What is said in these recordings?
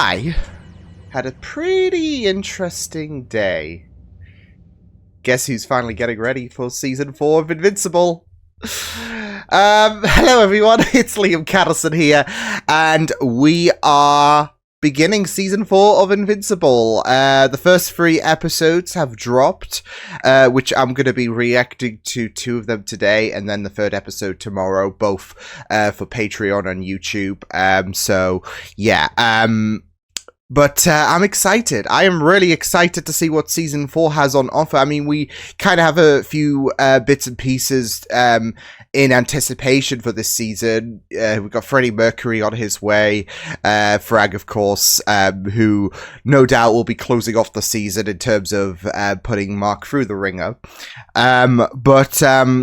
I had a pretty interesting day. Guess who's finally getting ready for Season 4 of Invincible? Hello everyone, it's Liam Catterson here, and we are beginning Season 4 of Invincible. The first 3 episodes have dropped, which I'm going to be reacting to 2 of them today, and then the 3rd episode tomorrow, both for Patreon and YouTube. So, yeah. But I'm excited. I am really excited to see what Season 4 has on offer. I mean, we kind of have a few bits and pieces in anticipation for this season. We've got Freddie Mercury on his way. Frag, of course, who no doubt will be closing off the season in terms of putting Mark through the ringer. But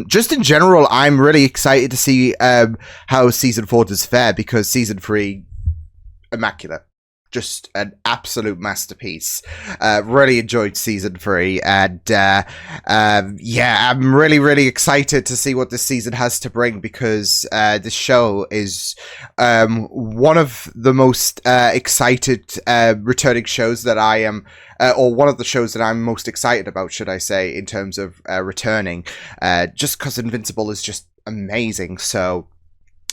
just in general, I'm really excited to see how Season 4 does fare, because Season 3, immaculate. Just an absolute masterpiece. Really enjoyed Season 3, and yeah, I'm really excited to see what this season has to bring, because this show is one of the most excited returning shows that I am, or one of the shows that I'm most excited about, should I say, in terms of returning, just because Invincible is just amazing. So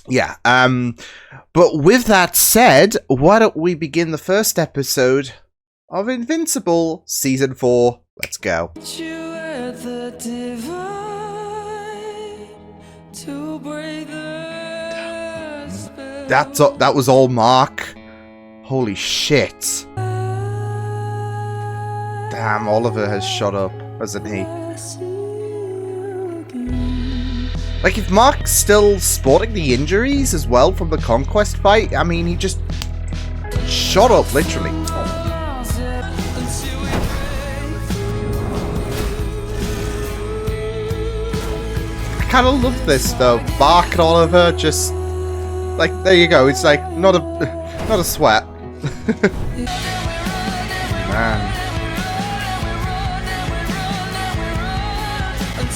yeah, but with that said, why don't we begin the first episode of Invincible Season 4? Let's go. That was all Mark. Holy shit. Damn, Oliver has shot up, hasn't he? Like, if Mark's still sporting the injuries as well from the Conquest fight, I mean, he just shot up, literally. I kind of love this, though. Mark and Oliver just, like, there you go. It's like, not a sweat. Man.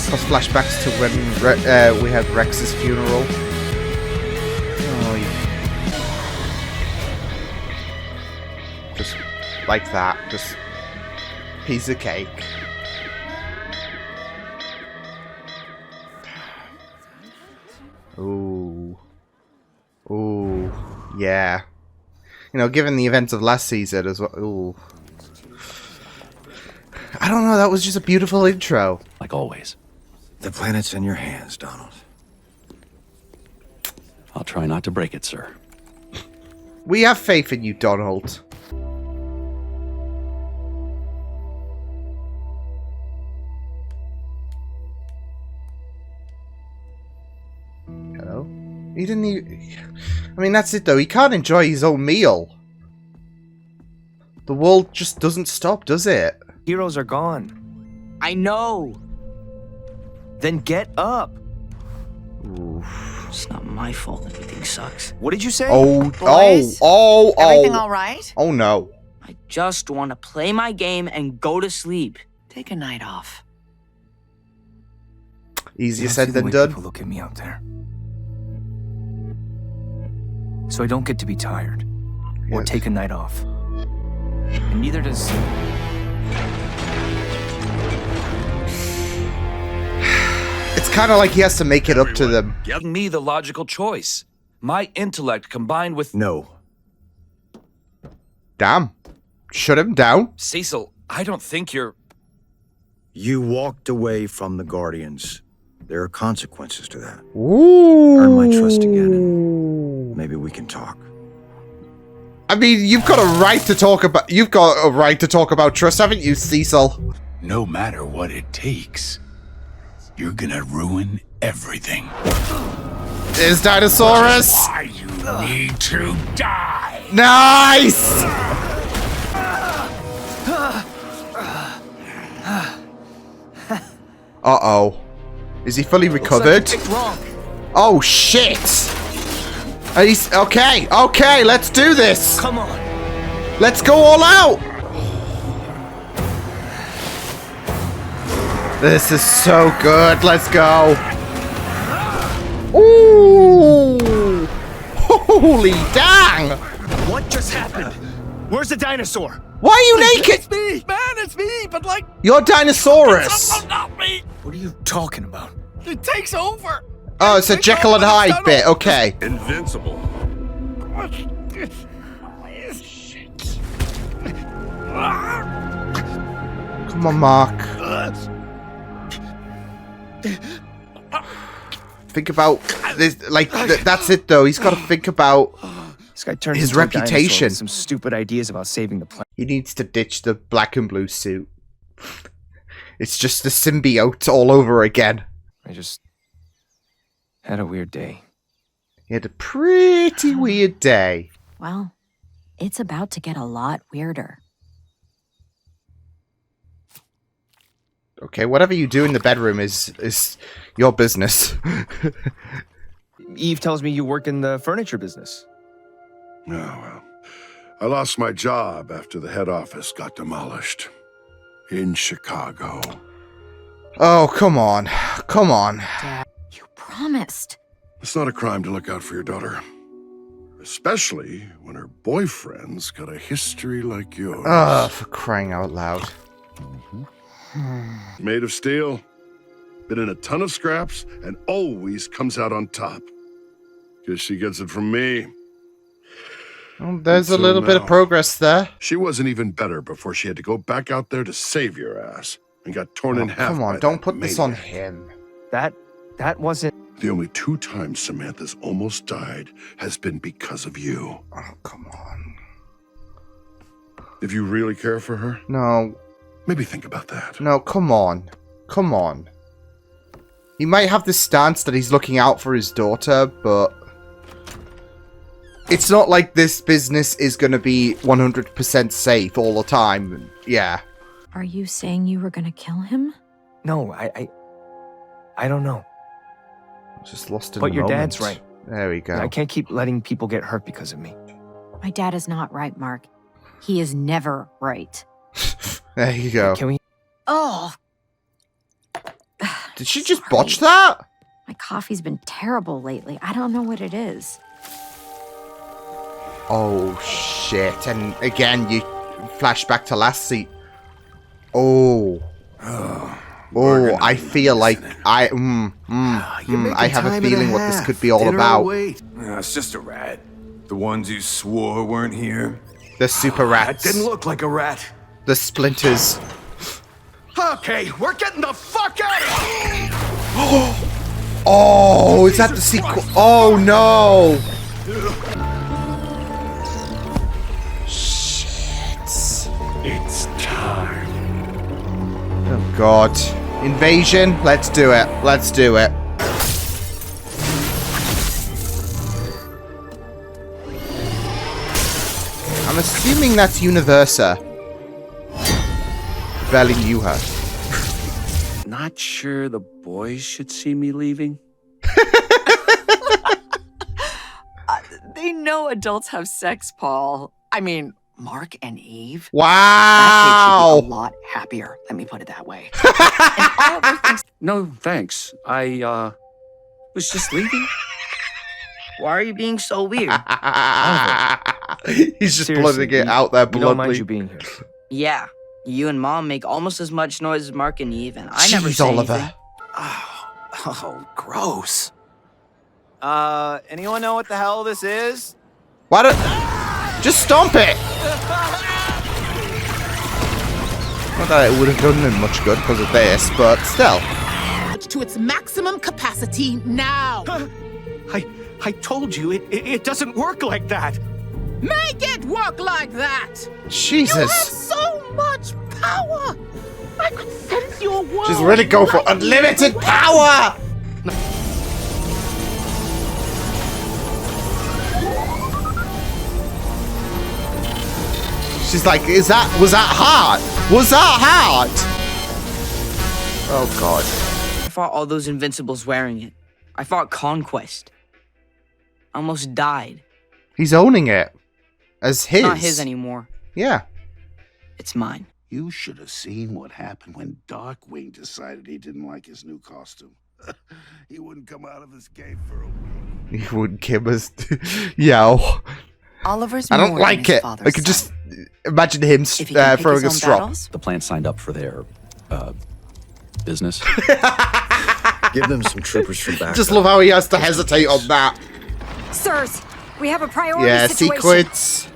Flashbacks to when we had Rex's funeral. Oh, yeah. Just like that. Just piece of cake. Ooh. Ooh. Yeah. You know, given the events of last season as well. Ooh. I don't know, that was just a beautiful intro. Like always. The planet's in your hands, Donald. I'll try not to break it, sir. We have faith in you, Donald. Hello? He didn't even... I mean, that's it, though. He can't enjoy his own meal. The world just doesn't stop, does it? Heroes are gone. I know. Then get up. Oof. It's not my fault everything sucks. What did you say? Boys, everything all right? Oh, no. I just want to play my game and go to sleep. Take a night off. Easier said than done. People look at me out there. So I don't get to be tired. Or take a night off. And neither does... It's kind of like he has to make it up to them. Give me the logical choice. My intellect combined with... No. Damn. Shut him down. Cecil, I don't think you're... You walked away from the Guardians. There are consequences to that. Ooh. Earn my trust again, and maybe we can talk. I mean, you've got a right to talk about... You've got a right to talk about trust, haven't you, Cecil? No matter what it takes, you're gonna ruin everything. There's Dinosaurus! Why you need to die! Nice! Uh-oh. Is he fully recovered? Oh, shit! He's... Okay, okay, let's do this! Come on! Let's go all out! This is so good. Let's go. Ooh! Holy dang! What just happened? Where's the dinosaur? Why are you naked? It's me, man. It's me. But like, You're Dinosaurus. not me. What are you talking about? It takes over. Oh, it's a Jekyll and Hyde bit. Okay. Invincible. Come on, Mark. Think about this. Like, that's it, though. He's got to think about This guy turned his into a dinosaur reputation. with some stupid ideas about saving the planet. He needs to ditch the black and blue suit. It's just the symbiote all over again. I just had a weird day. He had a pretty weird day. Well, it's about to get a lot weirder. Okay, whatever you do in the bedroom is your business. Eve tells me you work in the furniture business. Oh, well. I lost my job after the head office got demolished. In Chicago. Oh, come on. Come on. You promised. It's not a crime to look out for your daughter. Especially when her boyfriend's got a history like yours. Oh, for crying out loud. Made of steel, been in a ton of scraps, and always comes out on top. Guess she gets it from me. Well, there's a Until little bit of now. progress there. She wasn't even better before she had to go back out there to save your ass and got torn in half. Come on, by don't that put this on maniac. him. That wasn't... The only 2 times Samantha's almost died has been because of you. Oh, come on. If you really care for her, No, maybe think about that. no, come on. Come on. He might have this stance that he's looking out for his daughter, but it's not like this business is going to be 100% safe all the time. Yeah. Are you saying you were gonna kill him? No, I don't know. Just lost in But the your moment. dad's right. There we go. I can't keep letting people get hurt because of me. My dad is not right, Mark. He is never right. There you go. Can we... Oh, Did she just botch that? my coffee's been terrible lately. I don't know what it is. Oh, shit. And again, you flash back to last seat. Oh. Oh, I feel like I I have a feeling what this could be all about. It's just a rat. The ones you swore weren't here. The super That rats. didn't look like a rat. The splinters. Okay, we're getting the fuck out of here. Oh, is that the sequel? Oh no! Shit. It's time. Oh god. Invasion? Let's do it. Let's do it. I'm assuming that's Universa. Belling you her. Not sure the boys should see me leaving? They know adults have sex, Paul. I mean, Mark and Eve. That Wow! kid should be a lot happier. Let me put it that way. And Oliver thinks No, thanks. I, was just leaving. Why are you being so weird? He's just Seriously, bloodsing it out there We don't mind bluntly. you being here. Yeah, you and Mom make almost as much noise as Mark and Eve, and I never Jeez, say Oliver. anything. Oh, gross. Anyone know what the hell this is? Why don't... Just stomp it! Not that it would have done him much good because of this, but still. To its maximum capacity now. I told you, it doesn't work like that. Make it work like that. You have Jesus. so much power. I could sense your world. Just really go for unlimited power! She's like, was that hard? Was that hard? Oh god. I fought all those Invincibles wearing it. I fought Conquest. I almost died. He's owning it. As his. It's not his anymore. Yeah. It's mine. You should have seen what happened when Darkwing decided he didn't like his new costume. He wouldn't come out of his cave for a week. He wouldn't give us... Yo. Oliver's I don't more like than his it. father's I could just son. imagine him If he can pick throwing a his own strop. battles? The plant signed up for their, business. Give them some troopers from back. Just love how he has to hesitate on that. Sirs, we have a priority Yeah, situation. sequence.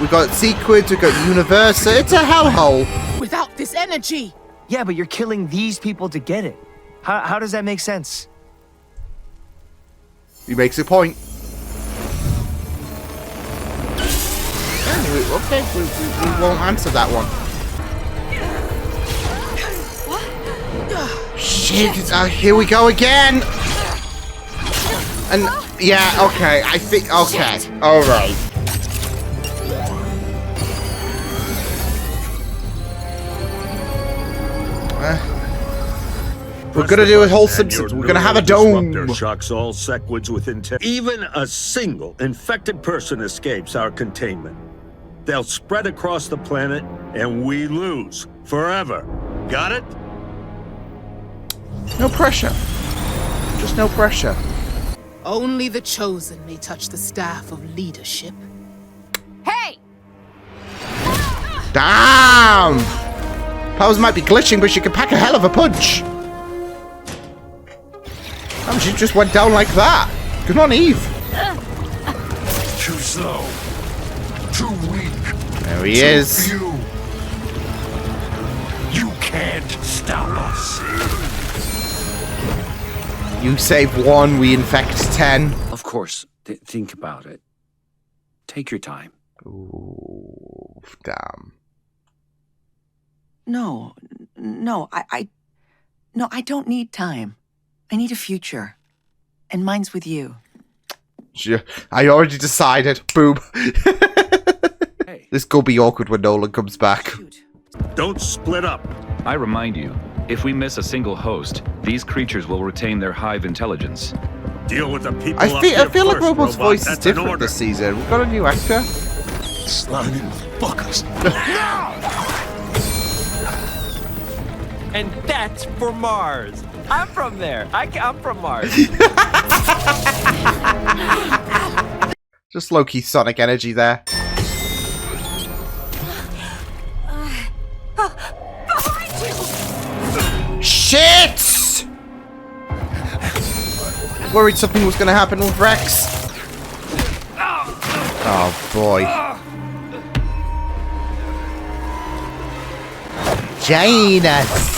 We got sequence. We got universe. It's a hellhole. Without this energy. Yeah, but you're killing these people to get it. How does that make sense? He makes a point. Okay, we won't answer that one. Shit, here we go again. And yeah, okay, I think okay, all right. We're gonna do a whole Simpsons. We're gonna have a dome. Shocks all Sequids within 10. Even a single infected person escapes our containment. They'll spread across the planet, and we lose forever. Got it? No pressure. Just no pressure. Only the chosen may touch the staff of leadership. Hey! Damn! Powers might be glitching, but she can pack a hell of a punch. Oh, she just went down like that. Good on, Eve. Too slow. Too weak. There he is. Few. You can't stop us. You save one, we infect 10. Of course, think about it. Take your time. Ooh, damn. No, I don't need time. I need a future. And mine's with you. I already decided. Boom. Hey. This could be awkward when Nolan comes back. Don't split up. I remind you, if we miss a single host, these creatures will retain their hive intelligence. Deal with the people I up feel here like first, Robo's robot. voice is That's an different order. this season. We've got a new actor. Slimy fuckers. And that's for Mars. I'm from there. I'm from Mars. Just low-key Sonic energy there. Shit! Worried something was gonna happen with Rex. Oh boy. Janus!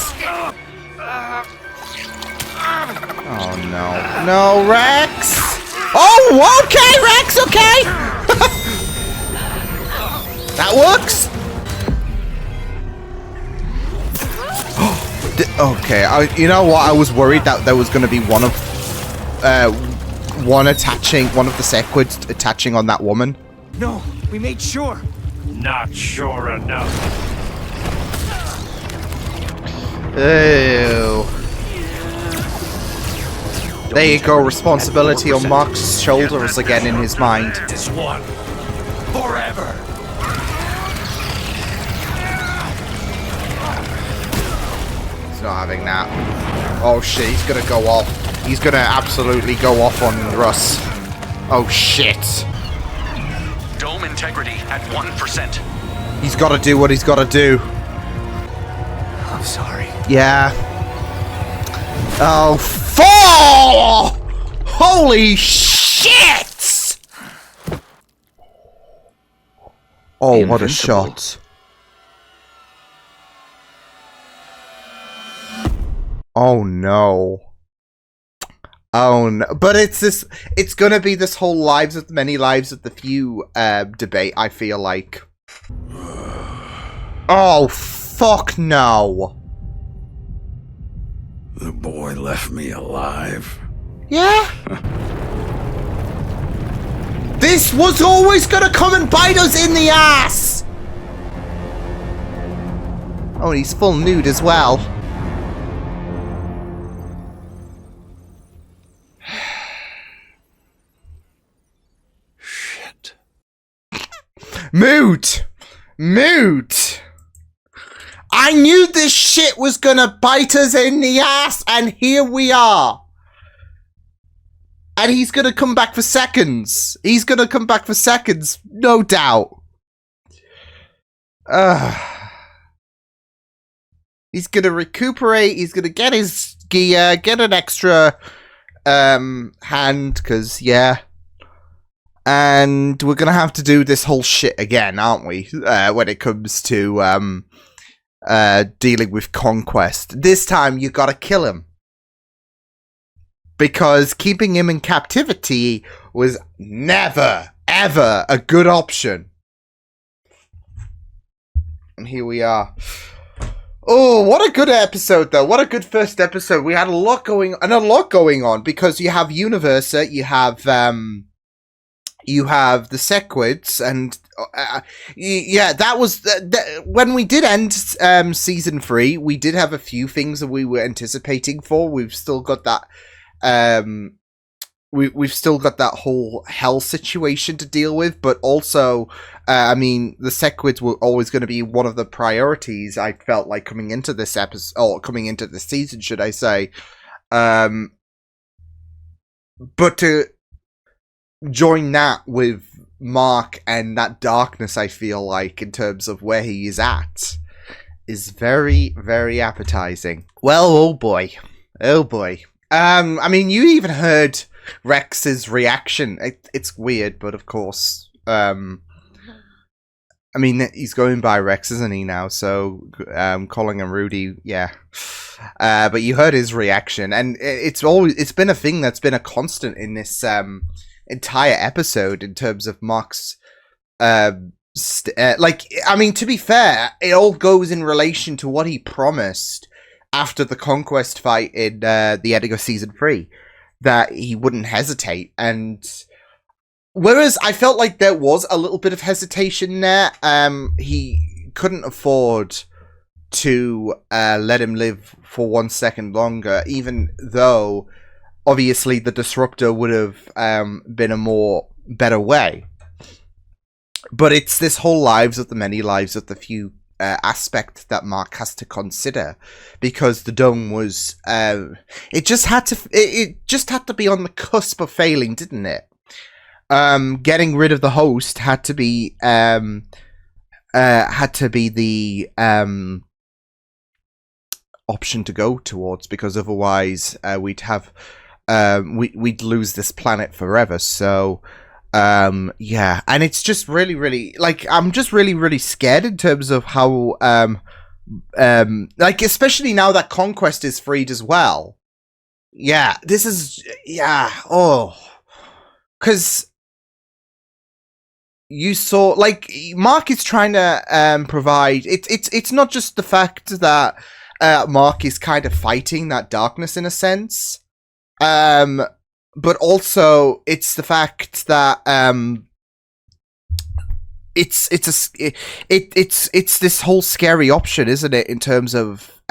Oh no. No, Rex! Oh, okay, Rex, okay! That works! Okay, you know what? I was worried that there was going to be one of the Sequids attaching on that woman. No, we made sure. Not sure enough. Ew. There you go, responsibility on Mark's shoulders again in his mind. This one. Forever. He's not having that. Oh shit, he's gonna go off. He's gonna absolutely go off on Russ. Oh shit. Dome integrity at 1%. He's gotta do what he's gotta do. I'm sorry. Yeah. Oh, fall! Holy shit! Oh, what a shot. Oh no. Oh no. But it's gonna be this whole many lives of the few debate, I feel like. Oh, fuck no. The boy left me alive. Yeah? This was always gonna come and bite us in the ass! Oh, and he's full nude as well. Shit. Moot! Moot! I knew this shit was gonna bite us in the ass, and here we are. And he's going to come back for seconds. He's going to come back for seconds, no doubt. He's going to recuperate. He's going to get his gear, get an extra hand, because, yeah. And we're going to have to do this whole shit again, aren't we? When it comes to dealing with Conquest. This time, you got to kill him. Because keeping him in captivity was never, ever a good option. And here we are. Oh, what a good episode, though. What a good first episode. We had a lot going on, because you have Universa, you have the Sequids, and yeah, that was when we did end season 3. We did have a few things that we were anticipating for. We've still got that. We've still got that whole hell situation to deal with, but also, I mean, the Sequids were always going to be one of the priorities. I felt like coming into this episode, or coming into the season, should I say? But to join that with Mark and that darkness, I feel like, in terms of where he is at, is very, very appetizing. Well, oh boy. I mean, you even heard Rex's reaction. It's weird, but of course, I mean, he's going by Rex, isn't he, now? So, calling him Rudy, yeah. But you heard his reaction, and it's been a thing that's been a constant in this entire episode in terms of Mark's like, I mean, to be fair, it all goes in relation to what he promised after the Conquest fight in the ending of season 3, that he wouldn't hesitate. And whereas I felt like there was a little bit of hesitation there, he couldn't afford to let him live for 1 second longer, even though obviously the Disruptor would have been a better way. But it's this whole lives of the many, lives of the few aspect that Mark has to consider, because the dome was it just had to be on the cusp of failing, didn't it? Getting rid of the host had to be the option to go towards, because otherwise we'd lose this planet forever. So yeah, and it's just really, like, I'm just really scared in terms of how like, especially now that Conquest is freed as well. Yeah, this is, yeah, because you saw, like, Mark is trying to provide, it's not just the fact that Mark is kind of fighting that darkness in a sense, but also it's the fact that it's this whole scary option, isn't it, in terms of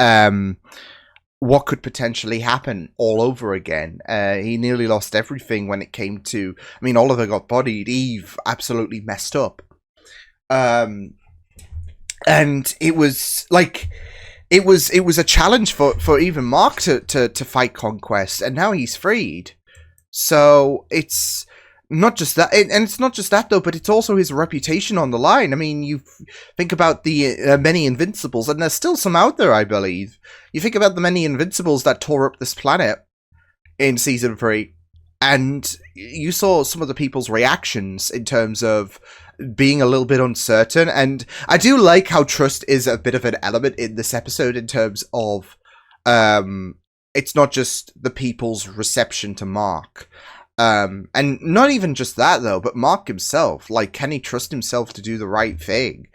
what could potentially happen all over again. He nearly lost everything when it came to, I mean, Oliver got bodied, Eve absolutely messed up, and it was like, it was a challenge for even Mark to fight Conquest, and now he's freed. So it's not just that, and it's not just that though, but it's also his reputation on the line. I mean, you think about the many Invincibles, and there's still some out there, I believe. You think about the many Invincibles that tore up this planet in season 3, and you saw some of the people's reactions in terms of being a little bit uncertain. And I do like how trust is a bit of an element in this episode in terms of it's not just the people's reception to Mark. And not even just that, though, but Mark himself. Like, can he trust himself to do the right thing?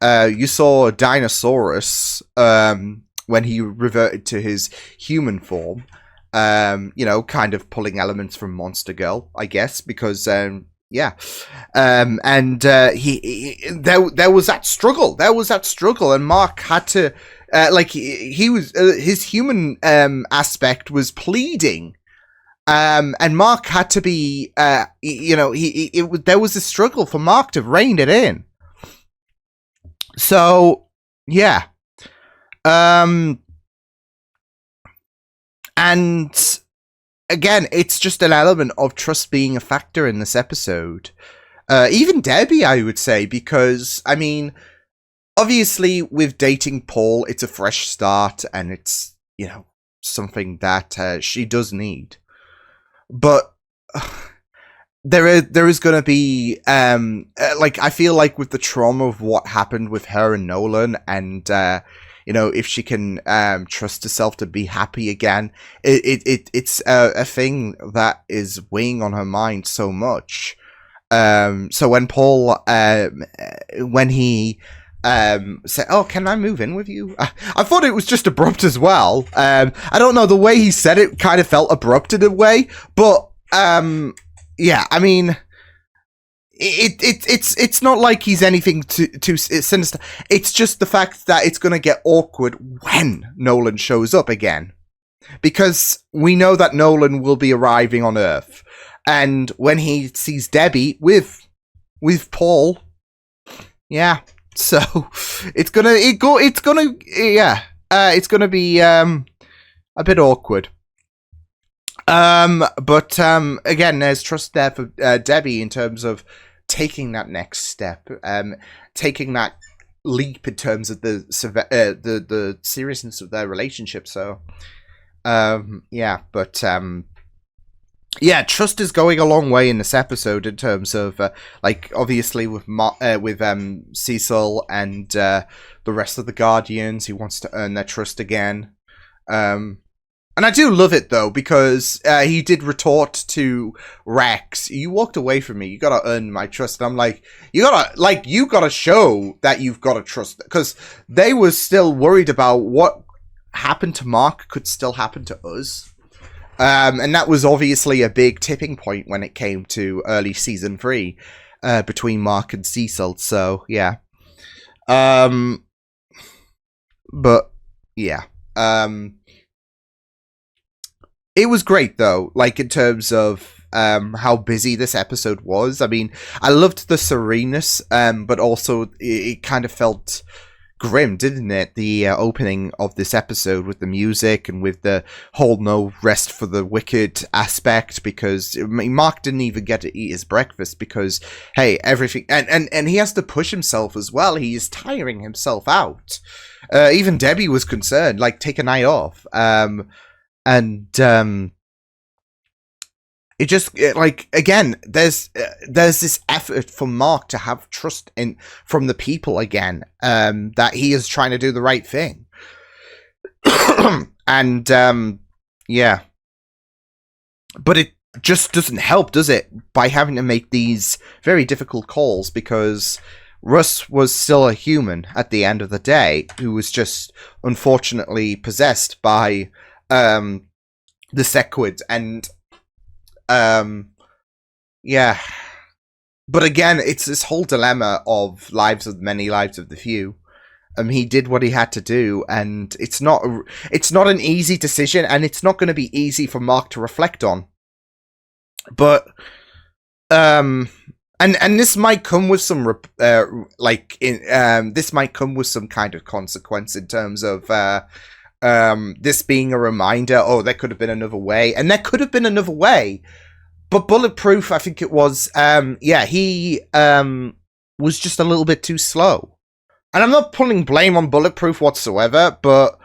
You saw Dinosaurus, when he reverted to his human form, you know, kind of pulling elements from Monster Girl, I guess, because, yeah. And there was that struggle. And Mark had to, like, he was, his human aspect was pleading. And Mark had to be, you know, there was a struggle for Mark to rein it in. So, yeah. And again, it's just an element of trust being a factor in this episode. Even Debbie, I would say, because, I mean, obviously with dating Paul, it's a fresh start and it's, you know, something that she does need. But there is going to be, like, I feel like with the trauma of what happened with her and Nolan and, you know, if she can trust herself to be happy again, it's a thing that is weighing on her mind so much. So when Paul, when he said, "Oh, can I move in with you?" I thought it was just abrupt as well. I don't know, the way he said it kind of felt abrupt in a way, but yeah, I mean, it's not like he's anything too sinister. It's just the fact that it's going to get awkward when Nolan shows up again, because we know that Nolan will be arriving on Earth, and when he sees Debbie with Paul, yeah, so it's gonna be a bit awkward. But again, there's trust there for Debbie in terms of taking that next step, taking that leap in terms of the seriousness of their relationship. So, yeah, but yeah, trust is going a long way in this episode in terms of like, obviously with Cecil and the rest of the Guardians. He wants to earn their trust again. And I do love it, though, because he did retort to Rex, "You walked away from me. You gotta earn my trust." And I'm like, you gotta show that you've got to trust. Because they were still worried about what happened to Mark could still happen to us. And that was obviously a big tipping point when it came to early season 3 between Mark and Cecil. So, yeah. But, yeah. It was great, though, like, in terms of how busy this episode was. I mean, I loved the sereneness, but also it kind of felt grim, didn't it? The opening of this episode with the music and with the whole no rest for the wicked aspect, because I mean, Mark didn't even get to eat his breakfast because, hey, everything... And he has to push himself as well. He is tiring himself out. Even Debbie was concerned, like, take a night off. And it just like, again, there's this effort for Mark to have trust from the people again, that he is trying to do the right thing. And yeah, but it just doesn't help, does it, by having to make these very difficult calls, because Russ was still a human at the end of the day, who was just unfortunately possessed by the Sequids, and yeah, but again, it's this whole dilemma of lives of the many, lives of the few. He did what he had to do, and it's not an easy decision, and it's not going to be easy for Mark to reflect on. But and this might come with some this might come with some kind of consequence in terms of this being a reminder, oh, there could have been another way. And there could have been another way. But Bulletproof, I think it was, yeah, he was just a little bit too slow. And I'm not putting blame on Bulletproof whatsoever, but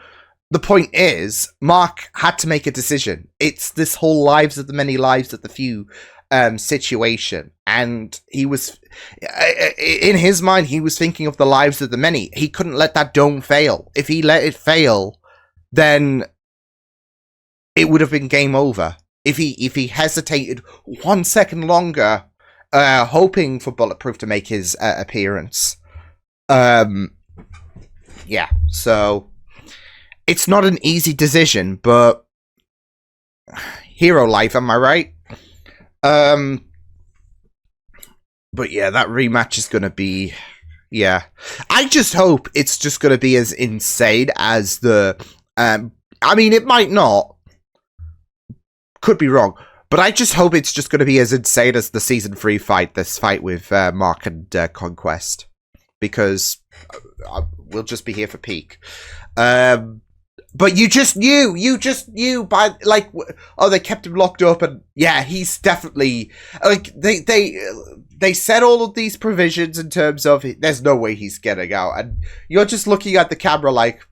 the point is, Mark had to make a decision. It's this whole lives of the many, lives of the few situation. And he was, in his mind, he was thinking of the lives of the many. He couldn't let that dome fail. If he let it fail, then it would have been game over. If he hesitated 1 second longer, hoping for Bulletproof to make his appearance. Yeah, so it's not an easy decision, but hero life, am I right? But yeah, that rematch is gonna be, yeah. I just hope it's just gonna be as insane as the I mean, it might not. Could be wrong. But I just hope it's just going to be as insane as the Season 3 fight, this fight with Mark and Conquest. Because we'll just be here for peak. but you just knew by, like, oh, they kept him locked up, and yeah, he's definitely, like, they set all of these provisions in terms of, there's no way he's getting out, and you're just looking at the camera like,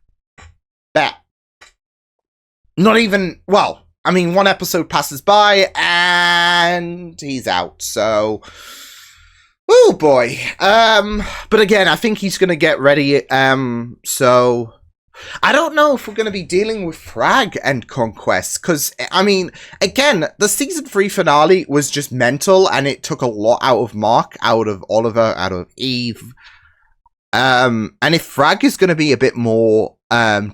bet. Not even, well, I mean, one episode passes by, and he's out, so... Oh boy. But again, I think he's gonna get ready. So I don't know if we're gonna be dealing with Frag and Conquest, because I mean, again, the season 3 finale was just mental, and it took a lot out of Mark, out of Oliver, out of Eve. And if Frag is gonna be a bit more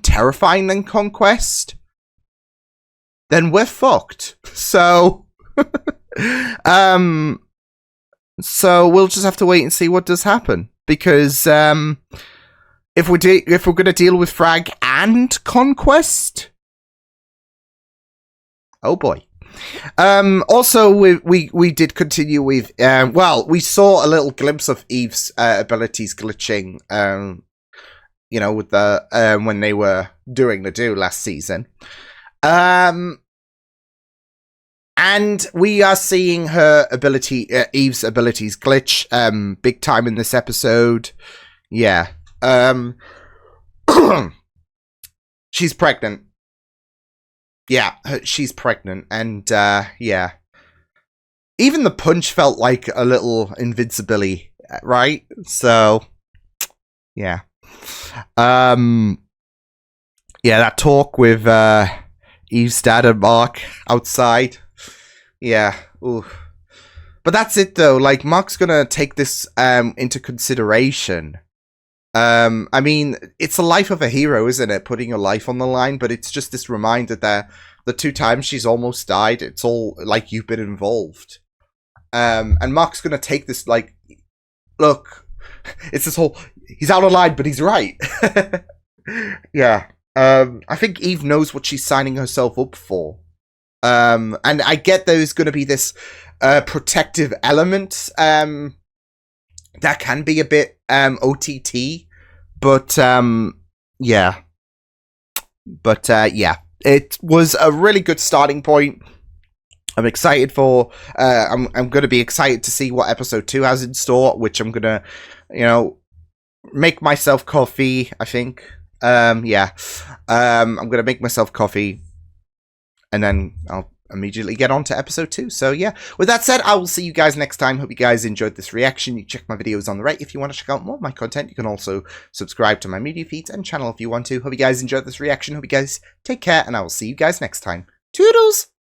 terrifying than Conquest, then we're fucked. So So we'll just have to wait and see what does happen, because if we're going to deal with Frag and Conquest, oh boy. Also, we did continue with well, we saw a little glimpse of Eve's abilities glitching, you know, with the when they were doing the do last season. And we are seeing her ability, Eve's abilities glitch, big time in this episode. Yeah. She's pregnant. Yeah, she's pregnant. And, yeah. Even the punch felt like a little invincibility, right? So, yeah. Yeah, that talk with, Eve's dad and Mark outside. Yeah, ooh. But that's it though, like, Mark's gonna take this into consideration. I mean, it's the life of a hero, isn't it? Putting your life on the line, but it's just this reminder that the 2 times she's almost died, it's all like you've been involved. And Mark's gonna take this, like, look, it's this whole, he's out of line, but he's right. Yeah. I think Eve knows what she's signing herself up for. And I get there's going to be this protective element that can be a bit OTT, but yeah. But yeah, it was a really good starting point. I'm excited for I'm going to be excited to see what episode 2 has in store, which I'm going to, you know, make myself coffee, I think. Yeah. I'm going to make myself coffee, and then I'll immediately get on to episode 2. So yeah, with that said, I will see you guys next time. Hope you guys enjoyed this reaction. You check my videos on the right if you want to check out more of my content. You can also subscribe to my media feeds and channel if you want to. Hope you guys enjoyed this reaction. Hope you guys take care, and I will see you guys next time. Toodles!